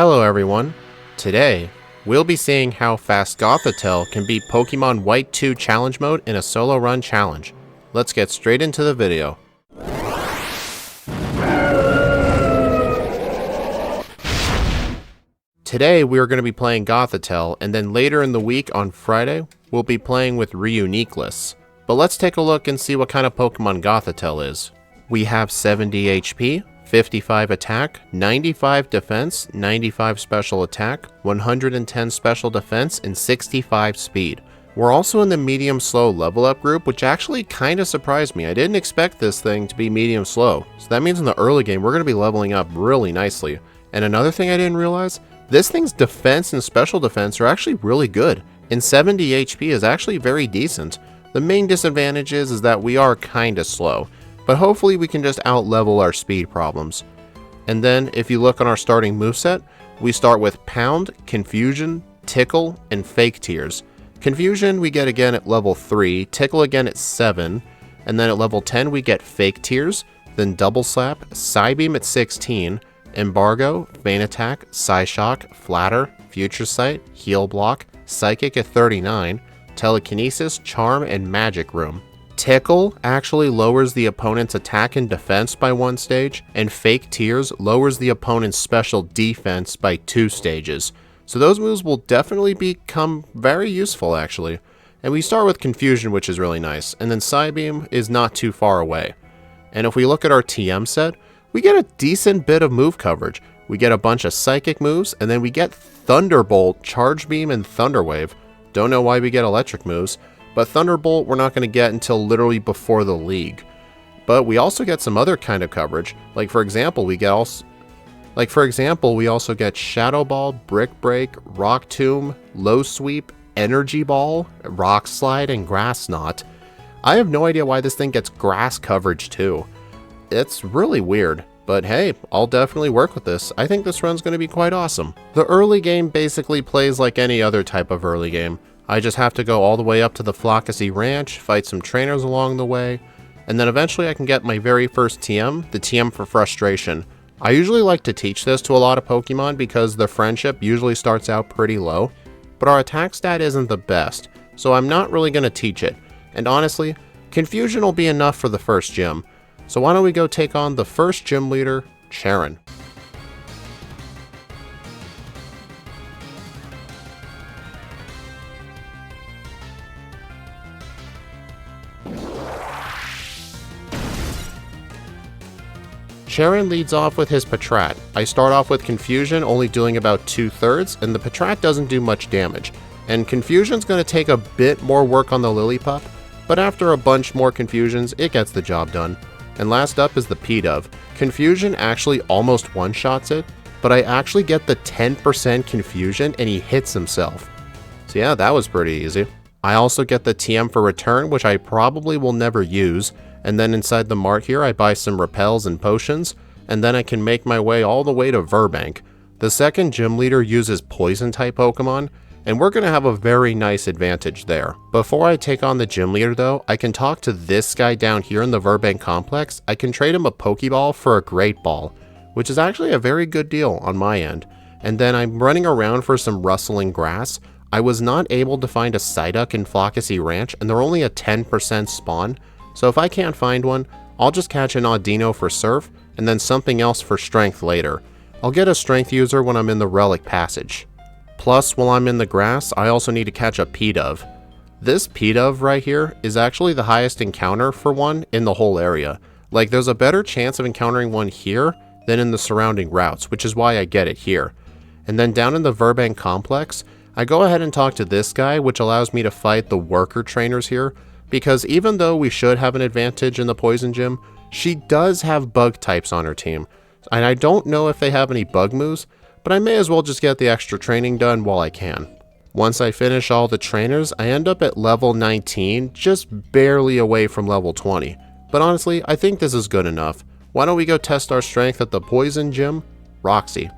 Hello everyone. Today, we'll be seeing how fast Gothitelle can beat Pokemon White 2 Challenge Mode in a solo run challenge. Let's get straight into the video. Today we are going to be playing Gothitelle, and then later in the week on Friday, we'll be playing with Reuniqueless. But let's take a look and see what kind of Pokemon Gothitelle is. We have 70 HP, 55 attack, 95 defense, 95 special attack, 110 special defense, and 65 speed. We're also in the medium slow level up group, which actually kind of surprised me. I didn't expect this thing to be medium slow. So that means in the early game, we're going to be leveling up really nicely. And another thing I didn't realize, this thing's defense and special defense are actually really good. And 70 HP is actually very decent. The main disadvantage is that we are kind of slow. But hopefully we can just out-level our speed problems. And then, if you look on our starting moveset, we start with Pound, Confusion, Tickle, and Fake Tears. Confusion we get again at level 3, Tickle again at 7, and then at level 10 we get Fake Tears, then Double Slap, Psybeam at 16, Embargo, Feint Attack, Psyshock, Flatter, Future Sight, Heal Block, Psychic at 39, Telekinesis, Charm, and Magic Room. Tickle actually lowers the opponent's attack and defense by 1 stage, and Fake Tears lowers the opponent's special defense by 2 stages. So those moves will definitely become very useful actually. And we start with Confusion, which is really nice, and then Psybeam is not too far away. And if we look at our TM set, we get a decent bit of move coverage. We get a bunch of Psychic moves, and then we get Thunderbolt, Charge Beam, and Thunder Wave. Don't know why we get electric moves. But Thunderbolt we're not going to get until literally before the league. But we also get some other kind of coverage. Like for example, we also get Shadow Ball, Brick Break, Rock Tomb, Low Sweep, Energy Ball, Rock Slide, and Grass Knot. I have no idea why this thing gets grass coverage too. It's really weird. But hey, I'll definitely work with this. I think this run's going to be quite awesome. The early game basically plays like any other type of early game. I just have to go all the way up to the Flockacy Ranch, fight some trainers along the way, and then eventually I can get my very first TM, the TM for Frustration. I usually like to teach this to a lot of Pokemon because the friendship usually starts out pretty low, but our attack stat isn't the best, so I'm not really going to teach it. And honestly, Confusion will be enough for the first gym. So why don't we go take on the first gym leader, Charon. Charon leads off with his Patrat. I start off with Confusion, only doing about 2/3, and the Patrat doesn't do much damage. And Confusion's going to take a bit more work on the Lillipup, but after a bunch more Confusions, it gets the job done. And last up is the P-Dove. Confusion actually almost one-shots it, but I actually get the 10% Confusion and he hits himself. So yeah, that was pretty easy. I also get the TM for Return, which I probably will never use. And then inside the mart here, I buy some repels and potions, and then I can make my way all the way to Verbank. The second gym leader uses poison type Pokemon, and we're going to have a very nice advantage there. Before I take on the gym leader though, I can talk to this guy down here in the Verbank complex. I can trade him a Pokeball for a Great Ball, which is actually a very good deal on my end. And then I'm running around for some rustling grass. I was not able to find a Psyduck in Flockacy Ranch, and they're only a 10% spawn. So if I can't find one, I'll just catch an Audino for Surf, and then something else for Strength later. I'll get a Strength user when I'm in the Relic Passage. Plus, while I'm in the grass, I also need to catch a P-Dove. This P-Dove right here is actually the highest encounter for one in the whole area. Like, there's a better chance of encountering one here than in the surrounding routes, which is why I get it here. And then down in the Verbank complex, I go ahead and talk to this guy, which allows me to fight the worker trainers here. Because even though we should have an advantage in the Poison Gym, she does have bug types on her team. And I don't know if they have any bug moves, but I may as well just get the extra training done while I can. Once I finish all the trainers, I end up at level 19, just barely away from level 20. But honestly, I think this is good enough. Why don't we go test our strength at the Poison Gym? Roxy.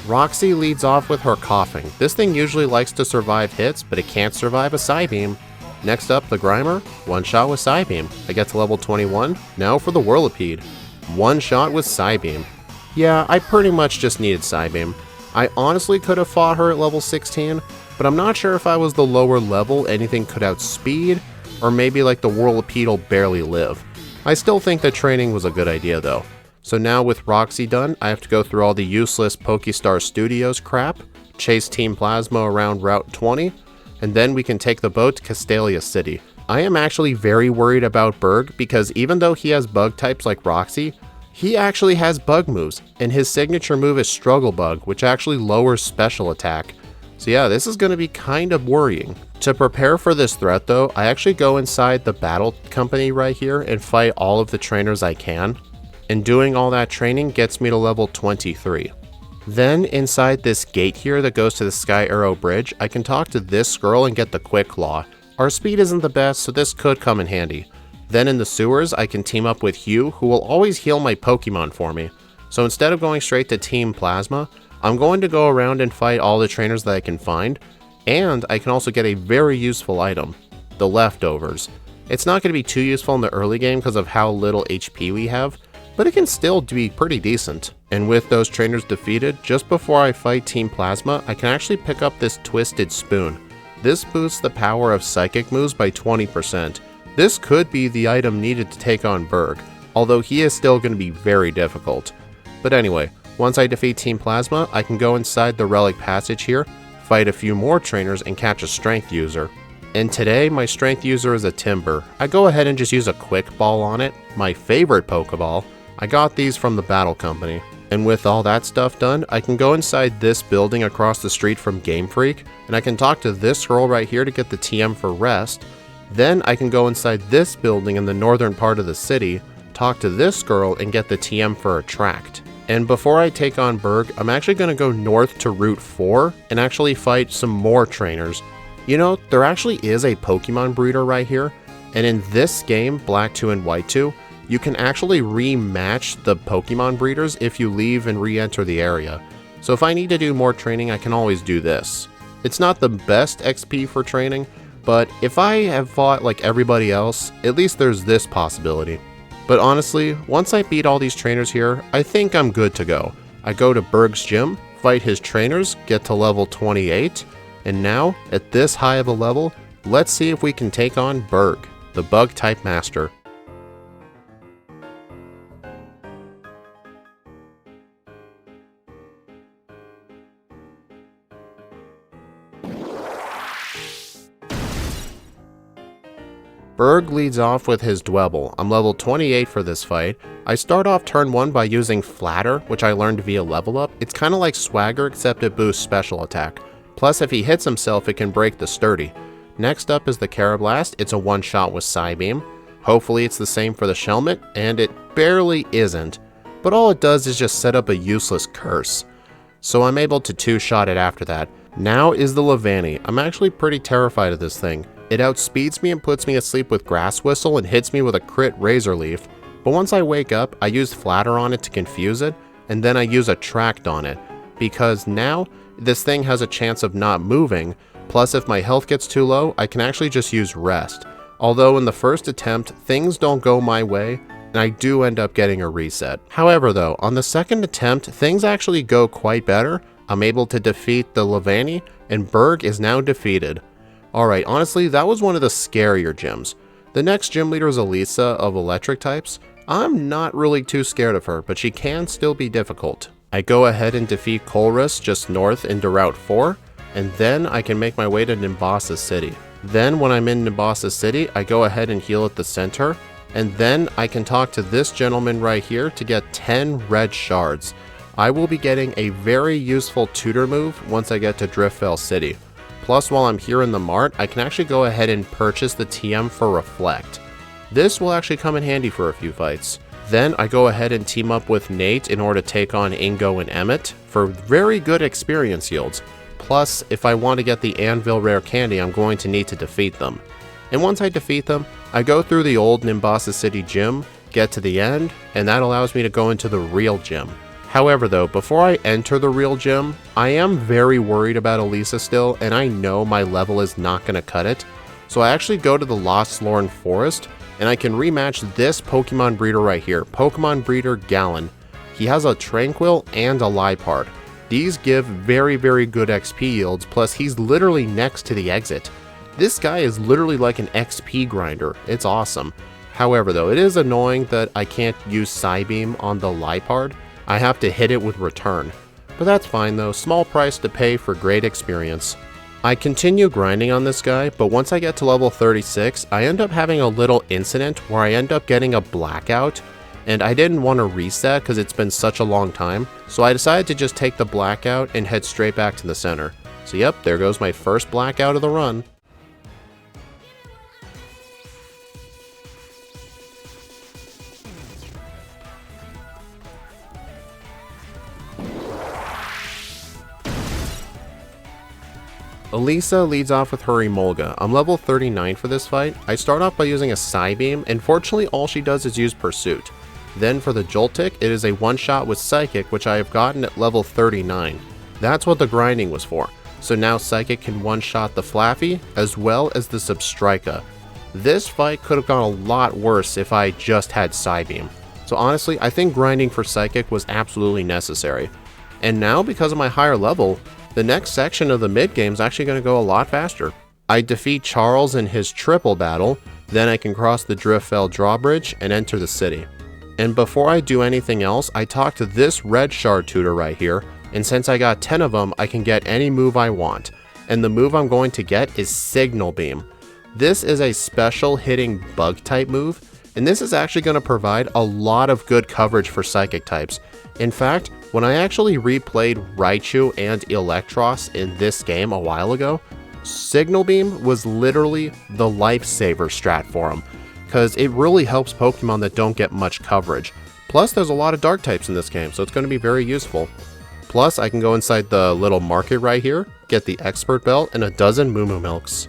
Roxy leads off with her coughing. This thing usually likes to survive hits, but it can't survive a Psybeam. Next up, the Grimer, one shot with Psybeam. I get to level 21, now for the Whirlipede. One shot with Psybeam. Yeah, I pretty much just needed Psybeam. I honestly could have fought her at level 16, but I'm not sure if I was the lower level anything could outspeed, or maybe like the Whirlipede'll barely live. I still think that training was a good idea though. So now with Roxy done, I have to go through all the useless Pokestar Studios crap, chase Team Plasma around Route 20, and then we can take the boat to Castalia City. I am actually very worried about Berg because even though he has bug types like Roxy, he actually has bug moves, and his signature move is Struggle Bug, which actually lowers special attack. So yeah, this is going to be kind of worrying. To prepare for this threat though, I actually go inside the battle company right here and fight all of the trainers I can. And doing all that training gets me to level 23. Then inside this gate here that goes to the Sky Arrow Bridge, I can talk to this girl and get the Quick Claw. Our speed isn't the best, so this could come in handy. Then in the sewers, I can team up with Hugh, who will always heal my Pokemon for me. So instead of going straight to Team Plasma, I'm going to go around and fight all the trainers that I can find, and I can also get a very useful item, the Leftovers. It's not going to be too useful in the early game because of how little HP we have, but it can still be pretty decent. And with those trainers defeated, just before I fight Team Plasma, I can actually pick up this Twisted Spoon. This boosts the power of Psychic moves by 20%. This could be the item needed to take on Berg, although he is still going to be very difficult. But anyway, once I defeat Team Plasma, I can go inside the Relic Passage here, fight a few more trainers, and catch a Strength user. And today, my Strength user is a Timber. I go ahead and just use a Quick Ball on it, my favorite Pokeball. I got these from the Battle Company. And with all that stuff done, I can go inside this building across the street from Game Freak, and I can talk to this girl right here to get the TM for Rest. Then I can go inside this building in the northern part of the city, talk to this girl, and get the TM for Attract. And before I take on Berg, I'm actually going to go north to Route 4 and actually fight some more trainers. You know, there actually is a Pokemon breeder right here, and in this game, Black 2 and White 2, you can actually rematch the Pokemon breeders if you leave and re-enter the area. So if I need to do more training, I can always do this. It's not the best XP for training, but if I have fought like everybody else, at least there's this possibility. But honestly, once I beat all these trainers here, I think I'm good to go. I go to Berg's gym, fight his trainers, get to level 28, and now, at this high of a level, let's see if we can take on Berg, the Bug-type Master. Berg leads off with his Dwebble. I'm level 28 for this fight. I start off turn 1 by using Flatter, which I learned via level up. It's kind of like Swagger except it boosts special attack. Plus if he hits himself it can break the Sturdy. Next up is the Carablast. It's a one shot with Psybeam. Hopefully it's the same for the Shelmet, and it barely isn't. But all it does is just set up a useless curse. So I'm able to two-shot it after that. Now is the Levani. I'm actually pretty terrified of this thing. It outspeeds me and puts me asleep with Grass Whistle and hits me with a crit Razor Leaf. But once I wake up, I use Flatter on it to confuse it, and then I use Attract on it. Because now, this thing has a chance of not moving, plus if my health gets too low, I can actually just use Rest. Although in the first attempt, things don't go my way, and I do end up getting a reset. However though, on the second attempt, things actually go quite better. I'm able to defeat the Levani, and Berg is now defeated. Alright, honestly, that was one of the scarier gyms. The next gym leader is Elisa of electric types. I'm not really too scared of her, but she can still be difficult. I go ahead and defeat Colress just north into Route 4, and then I can make my way to Nimbasa City. Then when I'm in Nimbasa City, I go ahead and heal at the center, and then I can talk to this gentleman right here to get 10 red shards. I will be getting a very useful tutor move once I get to Driftvale City. Plus, while I'm here in the mart, I can actually go ahead and purchase the TM for Reflect. This will actually come in handy for a few fights. Then I go ahead and team up with Nate in order to take on Ingo and Emmett for very good experience yields. Plus, if I want to get the Anvil Rare Candy, I'm going to need to defeat them. And once I defeat them, I go through the old Nimbasa City gym, get to the end, and that allows me to go into the real gym. However though, before I enter the real gym, I am very worried about Elisa still, and I know my level is not going to cut it. So I actually go to the Lost Lorn Forest, and I can rematch this Pokemon breeder right here, Pokemon breeder Gallon. He has a Tranquil and a Liepard. These give very good XP yields, plus he's literally next to the exit. This guy is literally like an XP grinder, it's awesome. However though, it is annoying that I can't use Psybeam on the Liepard. I have to hit it with Return. But that's fine though, small price to pay for great experience. I continue grinding on this guy, but once I get to level 36, I end up having a little incident where I end up getting a blackout, and I didn't want to reset because it's been such a long time, so I decided to just take the blackout and head straight back to the center. So yep, there goes my first blackout of the run. Elisa leads off with her Emolga. I'm level 39 for this fight. I start off by using a Psybeam, and fortunately all she does is use Pursuit. Then for the Joltik, it is a one-shot with Psychic, which I have gotten at level 39. That's what the grinding was for. So now Psychic can one-shot the Flaffy, as well as the Substrika. This fight could have gone a lot worse if I just had Psybeam. So honestly, I think grinding for Psychic was absolutely necessary. And now, because of my higher level, the next section of the mid-game is actually going to go a lot faster. I defeat Charles in his triple battle, then I can cross the Driftfell drawbridge and enter the city. And before I do anything else, I talk to this red shard tutor right here, and since I got 10 of them, I can get any move I want. And the move I'm going to get is Signal Beam. This is a special hitting bug type move, and this is actually going to provide a lot of good coverage for psychic types. In fact, when I actually replayed Raichu and Electros in this game a while ago, Signal Beam was literally the lifesaver strat for him, because it really helps Pokemon that don't get much coverage. Plus, there's a lot of dark types in this game, so it's going to be very useful. Plus, I can go inside the little market right here, get the Expert Belt and a dozen Moo Moo Milks.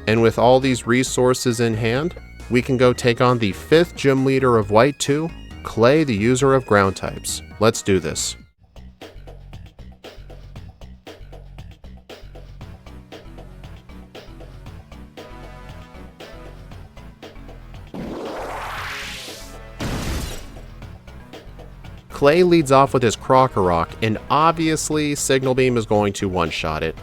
And with all these resources in hand, we can go take on the 5th gym leader of White 2, Clay, the user of ground types. Let's do this. Clay leads off with his Krokorok, and obviously Signal Beam is going to one-shot it.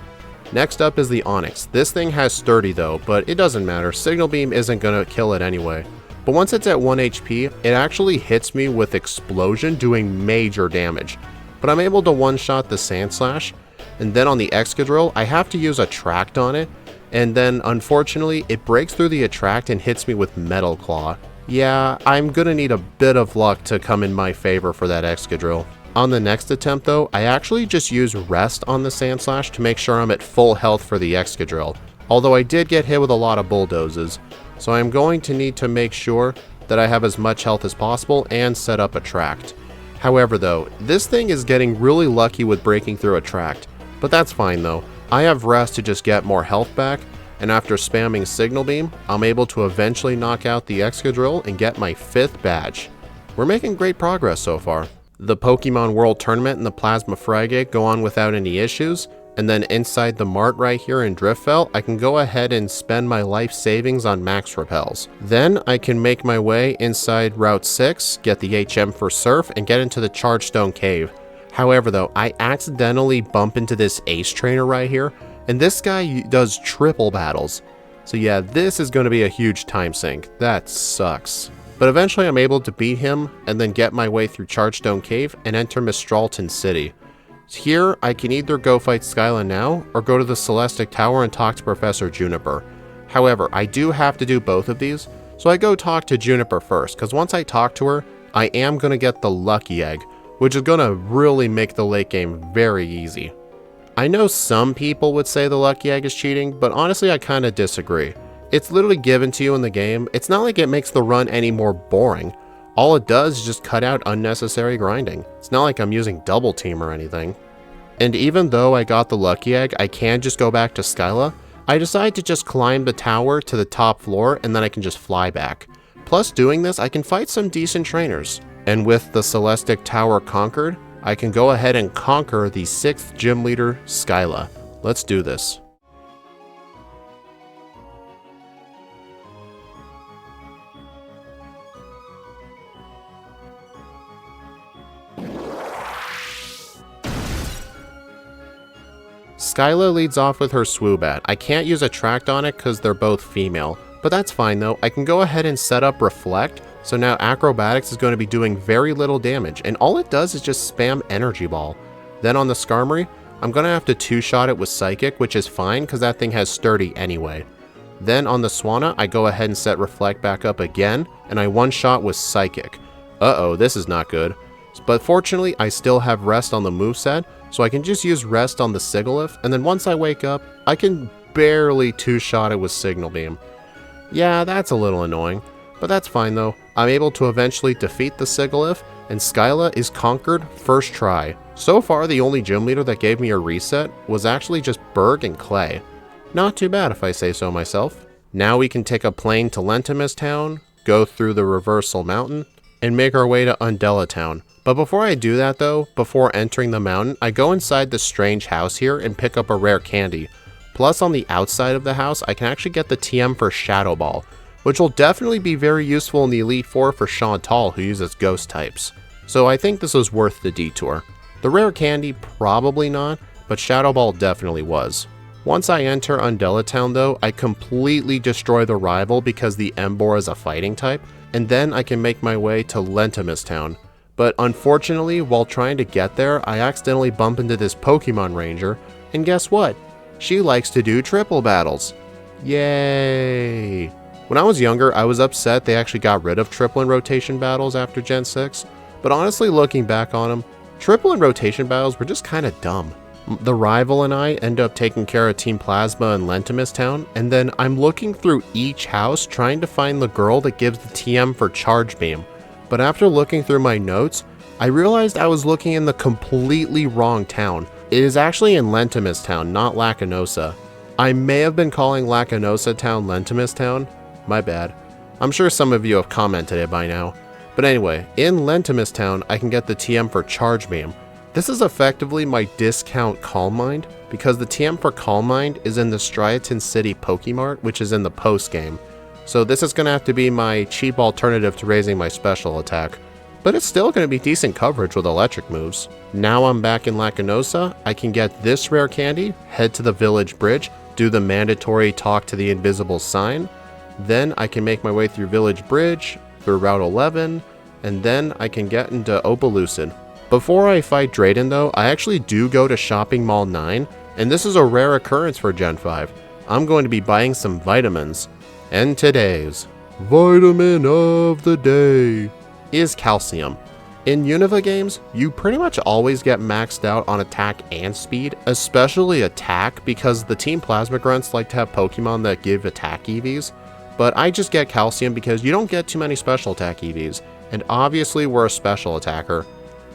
Next up is the Onix. This thing has Sturdy though, but it doesn't matter, Signal Beam isn't gonna kill it anyway. But once it's at 1 HP, it actually hits me with Explosion, doing major damage. But I'm able to one-shot the Sandslash, and then on the Excadrill, I have to use Attract on it, and then unfortunately, it breaks through the Attract and hits me with Metal Claw. Yeah, I'm gonna need a bit of luck to come in my favor for that Excadrill. On the next attempt though, I actually just use Rest on the Sandslash to make sure I'm at full health for the Excadrill, although I did get hit with a lot of Bulldozes, so I'm going to need to make sure that I have as much health as possible and set up Attract. However though, this thing is getting really lucky with breaking through Attract, but that's fine though. I have Rest to just get more health back, and after spamming Signal Beam, I'm able to eventually knock out the Excadrill and get my 5th badge. We're making great progress so far. The Pokemon World Tournament and the Plasma Frigate go on without any issues, and then inside the mart right here in Driftfell, I can go ahead and spend my life savings on Max Repels. Then I can make my way inside Route 6, get the HM for Surf, and get into the Chargestone Cave. However though, I accidentally bump into this Ace Trainer right here, and this guy does triple battles. So yeah, this is going to be a huge time sink. That sucks. But eventually I'm able to beat him and then get my way through Chargestone Cave and enter Mistralton City. Here, I can either go fight Skyla now or go to the Celestic Tower and talk to Professor Juniper. However, I do have to do both of these, so I go talk to Juniper first, because once I talk to her, I am going to get the Lucky Egg, which is going to really make the late game very easy. I know some people would say the Lucky Egg is cheating, but honestly I kinda disagree. It's literally given to you in the game. It's not like it makes the run any more boring. All it does is just cut out unnecessary grinding. It's not like I'm using Double Team or anything. And even though I got the Lucky Egg, I can just go back to Skyla. I decide to just climb the tower to the top floor and then I can just fly back. Plus doing this, I can fight some decent trainers. And with the Celestic Tower conquered, I can go ahead and conquer the 6th gym leader, Skyla. Let's do this. Skyla leads off with her Swoobat. I can't use Attract on it because they're both female, but that's fine though. I can go ahead and set up Reflect, so now Acrobatics is going to be doing very little damage, and all it does is just spam Energy Ball. Then on the Skarmory, I'm going to have to 2-shot it with Psychic, which is fine because that thing has Sturdy anyway. Then on the Swanna, I go ahead and set Reflect back up again, and I 1-shot with Psychic. Uh-oh, this is not good. But fortunately, I still have Rest on the moveset, so I can just use Rest on the Sigilyph, and then once I wake up, I can barely 2-shot it with Signal Beam. Yeah, that's a little annoying, but that's fine though. I'm able to eventually defeat the Sigilyph, and Skyla is conquered first try. So far, the only gym leader that gave me a reset was actually just Berg and Clay. Not too bad if I say so myself. Now we can take a plane to Lentimus Town, go through the Reversal Mountain, and make our way to Undella Town. But before I do that though, before entering the mountain, I go inside the strange house here and pick up a rare candy. Plus on the outside of the house, I can actually get the TM for Shadow Ball, which will definitely be very useful in the Elite Four for Chantal, who uses ghost types. So I think this was worth the detour. The rare candy, probably not, but Shadow Ball definitely was. Once I enter Undella Town though, I completely destroy the rival because the Emboar is a fighting type, and then I can make my way to Lentimus Town. But unfortunately, while trying to get there, I accidentally bump into this Pokemon Ranger, and guess what? She likes to do triple battles. Yay! When I was younger, I was upset they actually got rid of triple and rotation battles after Gen 6, but honestly looking back on them, triple and rotation battles were just kinda dumb. The rival and I end up taking care of Team Plasma in Lentimus Town, and then I'm looking through each house trying to find the girl that gives the TM for Charge Beam. But after looking through my notes, I realized I was looking in the completely wrong town. It is actually in Lentimus Town, not Lacanosa. I may have been calling Lacanosa Town Lentimus Town. My bad. I'm sure some of you have commented it by now. But anyway, in Lentimus Town, I can get the TM for Charge Beam. This is effectively my discount Calm Mind, because the TM for Calm Mind is in the Striaton City Pokemart, which is in the post game. So this is going to have to be my cheap alternative to raising my special attack. But it's still going to be decent coverage with electric moves. Now I'm back in Lacanosa, I can get this rare candy, head to the village bridge, do the mandatory talk to the invisible sign. Then I can make my way through Village Bridge, through Route 11, and then I can get into Opalucid. Before I fight Drayden though, I actually do go to Shopping Mall 9, and this is a rare occurrence for Gen 5. I'm going to be buying some vitamins. And today's vitamin of the day is calcium. In Unova games, you pretty much always get maxed out on attack and speed, especially attack because the Team Plasma Grunts like to have Pokemon that give attack EVs, but I just get calcium because you don't get too many special attack EVs, and obviously we're a special attacker.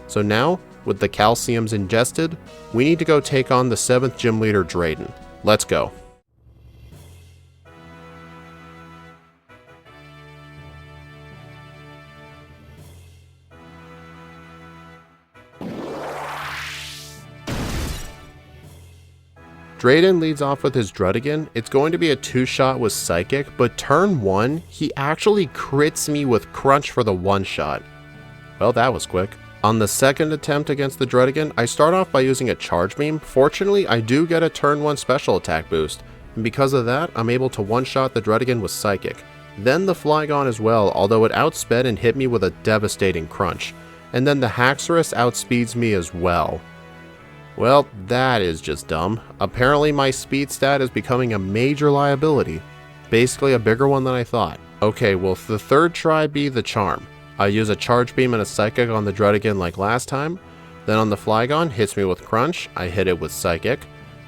So now, with the calciums ingested, we need to go take on the 7th gym leader Drayden. Let's go. Drayden leads off with his Druddigon. It's going to be a 2-shot with Psychic, but turn 1, he actually crits me with Crunch for the 1-shot. Well, that was quick. On the second attempt against the Druddigon, I start off by using a Charge Beam. Fortunately, I do get a turn 1 special attack boost, and because of that, I'm able to 1-shot the Druddigon with Psychic. Then the Flygon as well, although it outsped and hit me with a devastating Crunch. And then the Haxorus outspeeds me as well. Well, that is just dumb. Apparently my speed stat is becoming a major liability. Basically a bigger one than I thought. Okay, will the third try be the Charm? I use a Charge Beam and a Psychic on the Druddigon like last time. Then on the Flygon, hits me with Crunch, I hit it with Psychic.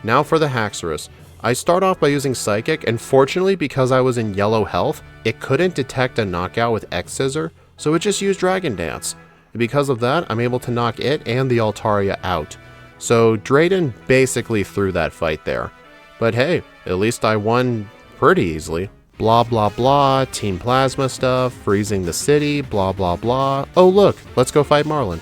Now for the Haxorus. I start off by using Psychic, and fortunately because I was in yellow health, it couldn't detect a knockout with X-Scissor, so it just used Dragon Dance. And because of that, I'm able to knock it and the Altaria out. So Drayden basically threw that fight there. But hey, at least I won pretty easily. Blah blah blah, Team Plasma stuff, freezing the city, blah blah blah. Oh look, let's go fight Marlin.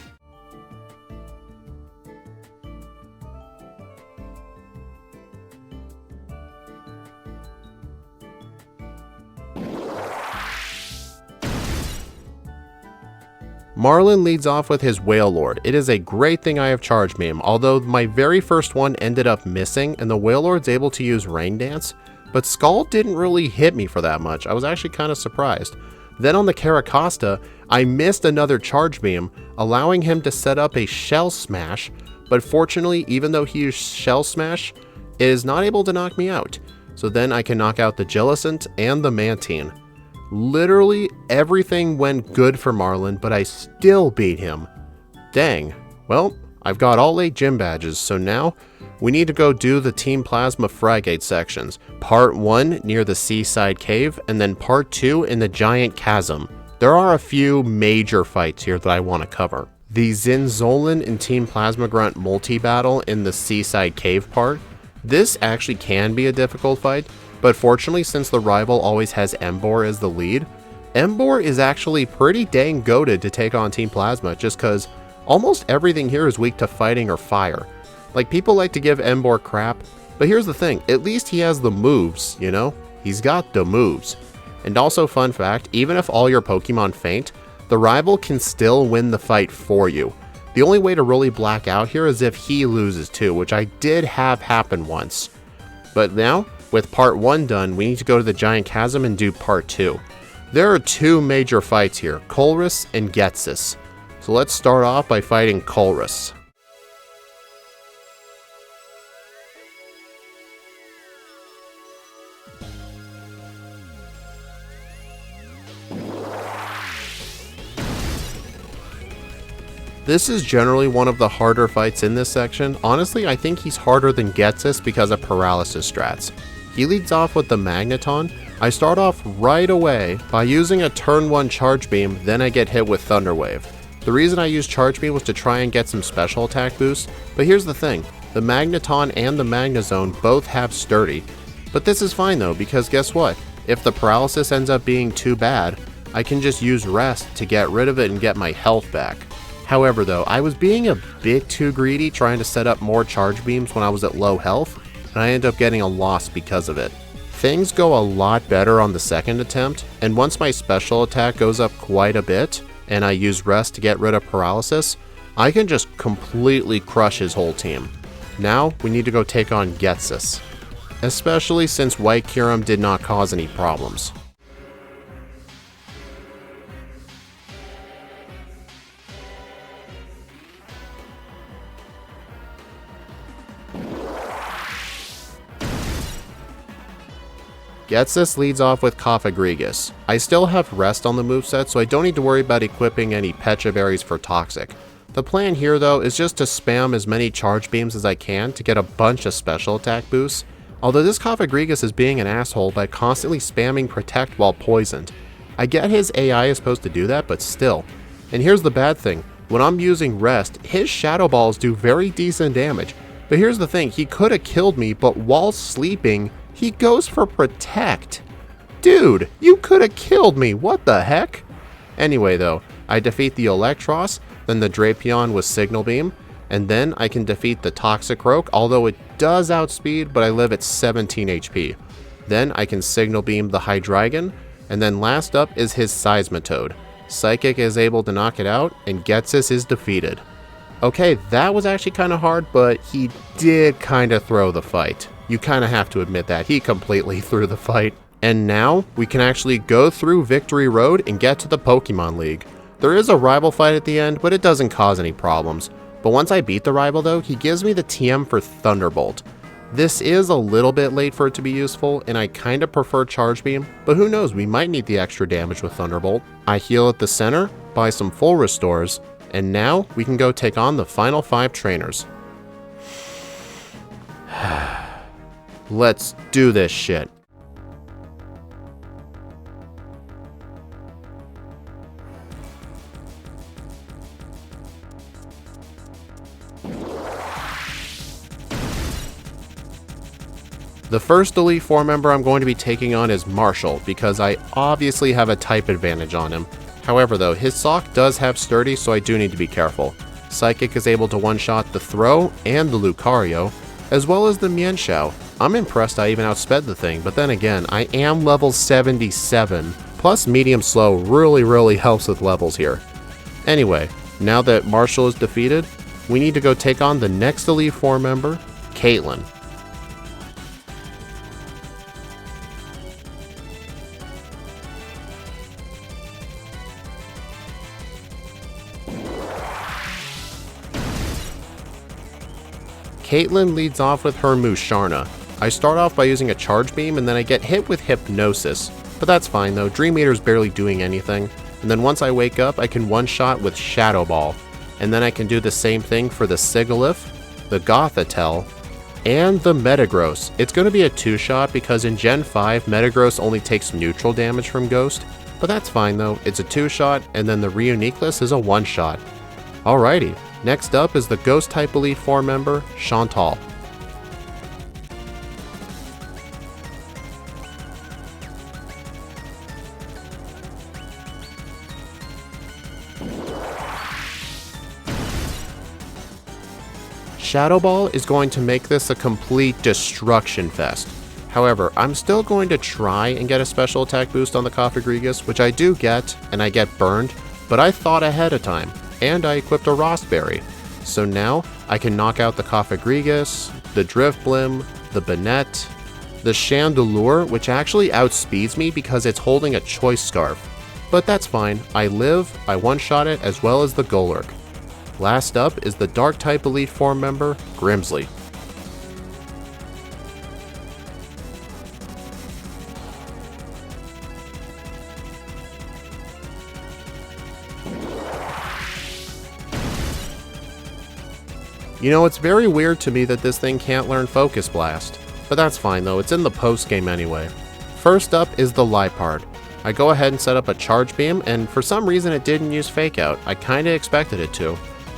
Marlin leads off with his Whale Lord. It is a great thing I have Charge Beam, although my very first one ended up missing and the Whale Lord's able to use Rain Dance, but Skull didn't really hit me for that much. I was actually kind of surprised. Then on the Caracosta, I missed another Charge Beam, allowing him to set up a Shell Smash, but fortunately, even though he used Shell Smash, it is not able to knock me out. So then I can knock out the Jellicent and the Mantine. Literally everything went good for Marlin, but I still beat him. Dang. Well, I've got all 8 gym badges, so now we need to go do the Team Plasma Fragate sections. Part 1 near the Seaside Cave, and then Part 2 in the Giant Chasm. There are a few major fights here that I want to cover. The Zinzolin and Team Plasma Grunt multi-battle in the Seaside Cave part. This actually can be a difficult fight, but fortunately, since the rival always has Emboar as the lead, Emboar is actually pretty dang goated to take on Team Plasma just because almost everything here is weak to fighting or fire. Like, people like to give Emboar crap, but here's the thing, at least he has the moves, you know? He's got the moves. And also, fun fact, even if all your Pokemon faint, the rival can still win the fight for you. The only way to really black out here is if he loses too, which I did have happen once. But now, with part 1 done, we need to go to the Giant Chasm and do part 2. There are 2 major fights here, Colress and Ghetsis. So let's start off by fighting Colress. This is generally one of the harder fights in this section. Honestly, I think he's harder than Ghetsis because of paralysis strats. He leads off with the Magneton. I start off right away by using a turn 1 Charge Beam, then I get hit with Thunder Wave. The reason I used Charge Beam was to try and get some special attack boosts, but here's the thing, the Magneton and the Magnezone both have Sturdy. But this is fine though, because guess what? If the paralysis ends up being too bad, I can just use Rest to get rid of it and get my health back. However though, I was being a bit too greedy trying to set up more Charge Beams when I was at low health, and I ended up getting a loss because of it. Things go a lot better on the second attempt, and once my special attack goes up quite a bit, and I use Rest to get rid of paralysis, I can just completely crush his whole team. Now, we need to go take on Ghetsis, especially since White Kyurem did not cause any problems. Ghetsis leads off with Cofagrigus. I still have Rest on the moveset, so I don't need to worry about equipping any Pecha Berries for Toxic. The plan here though is just to spam as many Charge Beams as I can to get a bunch of special attack boosts, although this Cofagrigus is being an asshole by constantly spamming Protect while poisoned. I get his AI is supposed to do that, but still. And here's the bad thing, when I'm using Rest, his Shadow Balls do very decent damage. But here's the thing, he could have killed me, but while sleeping, he goes for Protect. Dude, you could have killed me, what the heck? Anyway though, I defeat the Electros, then the Drapion with Signal Beam, and then I can defeat the Toxicroak, although it does outspeed, but I live at 17 HP. Then I can Signal Beam the Hydreigon, and then last up is his Seismitoad. Psychic is able to knock it out, and Ghetsis is defeated. Okay, that was actually kind of hard, but he did kind of throw the fight. You kind of have to admit that, he completely threw the fight. And now, we can actually go through Victory Road and get to the Pokemon League. There is a rival fight at the end, but it doesn't cause any problems. But once I beat the rival though, he gives me the TM for Thunderbolt. This is a little bit late for it to be useful, and I kind of prefer Charge Beam, but who knows, we might need the extra damage with Thunderbolt. I heal at the center, buy some full restores, and now we can go take on the final 5 trainers. Let's do this shit. The first Elite Four member I'm going to be taking on is Marshall, because I obviously have a type advantage on him. However though, his Sock does have Sturdy, so I do need to be careful. Psychic is able to one-shot the Throw and the Lucario, as well as the Mienshao. I'm impressed I even outsped the thing, but then again, I am level 77, plus medium slow really helps with levels here. Anyway, now that Marshall is defeated, we need to go take on the next Elite Four member, Caitlyn. Caitlyn leads off with her Musharna. I start off by using a charge beam and then I get hit with hypnosis, but that's fine though, Dream Eater's barely doing anything. And then once I wake up, I can one-shot with Shadow Ball, and then I can do the same thing for the Sigilyph, the Gothitelle, and the Metagross. It's going to be a 2-shot because in Gen 5, Metagross only takes neutral damage from Ghost, but that's fine though, it's a 2-shot, and then the Reuniqueless is a 1-shot. Alrighty, next up is the Ghost-type Elite Four member, Chantal. Shadow Ball is going to make this a complete destruction fest. However, I'm still going to try and get a special attack boost on the Cofagrigus, which I do get, and I get burned, but I thought ahead of time, and I equipped a Rostberry. So now, I can knock out the Cofagrigus, the Drifblim, the Banette, the Chandelure, which actually outspeeds me because it's holding a Choice Scarf. But that's fine, I live, I one-shot it, as well as the Golurk. Last up is the Dark-type Elite Four member, Grimsley. You know, it's very weird to me that this thing can't learn Focus Blast. But that's fine though, it's in the post-game anyway. First up is the Liepard. I go ahead and set up a Charge Beam, and for some reason it didn't use Fake Out. I kinda expected it to.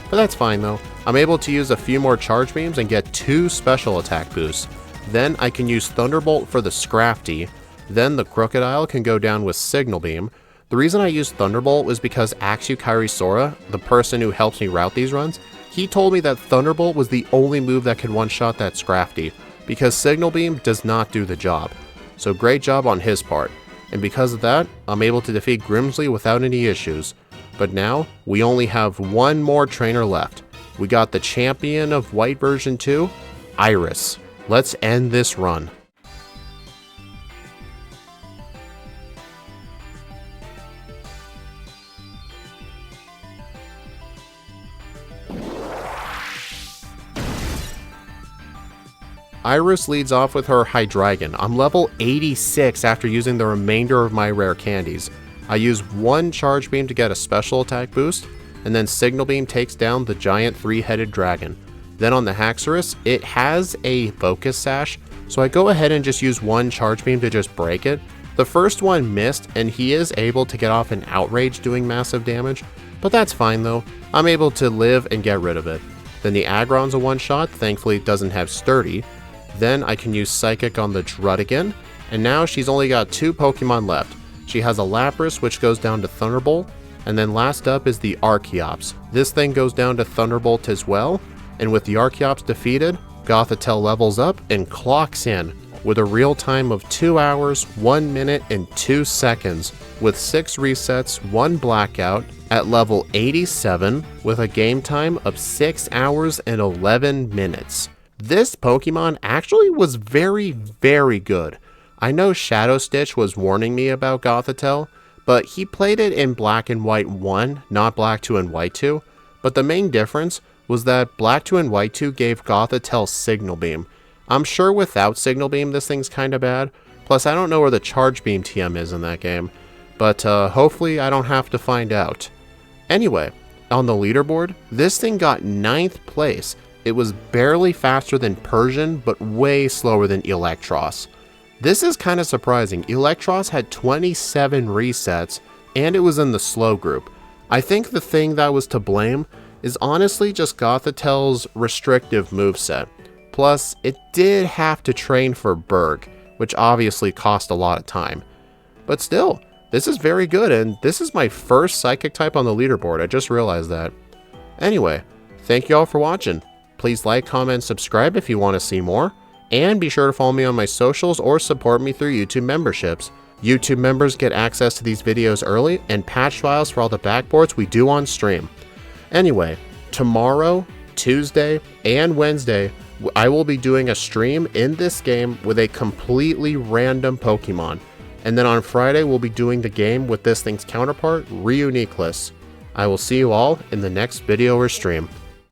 But that's fine though. I'm able to use a few more Charge Beams and get 2 special attack boosts. Then I can use Thunderbolt for the Scrafty. Then the Crocodile can go down with Signal Beam. The reason I used Thunderbolt was because Axu Kairisora, the person who helps me route these runs, he told me that Thunderbolt was the only move that could one-shot that Scrafty, because Signal Beam does not do the job. So great job on his part. And because of that, I'm able to defeat Grimsley without any issues. But now, we only have one more trainer left. We got the champion of White version 2, Iris. Let's end this run. Iris leads off with her Hydreigon. I'm level 86 after using the remainder of my rare candies. I use 1 Charge Beam to get a special attack boost, and then Signal Beam takes down the giant 3-headed dragon. Then on the Haxorus, it has a Focus Sash, so I go ahead and just use 1 Charge Beam to just break it. The first one missed, and he is able to get off an Outrage doing massive damage, but that's fine though. I'm able to live and get rid of it. Then the Aggron's a 1-shot, thankfully it doesn't have Sturdy. Then I can use Psychic on the Druddigon, and now she's only got 2 Pokemon left. She has a Lapras, which goes down to Thunderbolt, and then last up is the Archeops. This thing goes down to Thunderbolt as well, and with the Archeops defeated, Gothitelle levels up and clocks in with a real time of 2 hours, 1 minute, and 2 seconds, with 6 resets, 1 blackout, at level 87, with a game time of 6 hours and 11 minutes. This Pokemon actually was very, very good. I know Shadow Stitch was warning me about Gothitelle, but he played it in Black and White 1, not Black 2 and White 2, but the main difference was that Black 2 and White 2 gave Gothitelle Signal Beam. I'm sure without Signal Beam this thing's kinda bad, plus I don't know where the Charge Beam TM is in that game, but hopefully I don't have to find out. Anyway, on the leaderboard, this thing got 9th place. It was barely faster than Persian, but way slower than Electros. This is kind of surprising. Electros had 27 resets, and it was in the slow group. I think the thing that was to blame is honestly just Gothitelle's restrictive moveset. Plus, it did have to train for Berg, which obviously cost a lot of time. But still, this is very good, and this is my first Psychic type on the leaderboard. I just realized that. Anyway, thank you all for watching. Please like, comment, subscribe if you want to see more. And be sure to follow me on my socials or support me through YouTube memberships. YouTube members get access to these videos early and patch files for all the backboards we do on stream. Anyway, tomorrow, Tuesday, and Wednesday, I will be doing a stream in this game with a completely random Pokemon. And then on Friday, we'll be doing the game with this thing's counterpart, Reuniqueless. I will see you all in the next video or stream.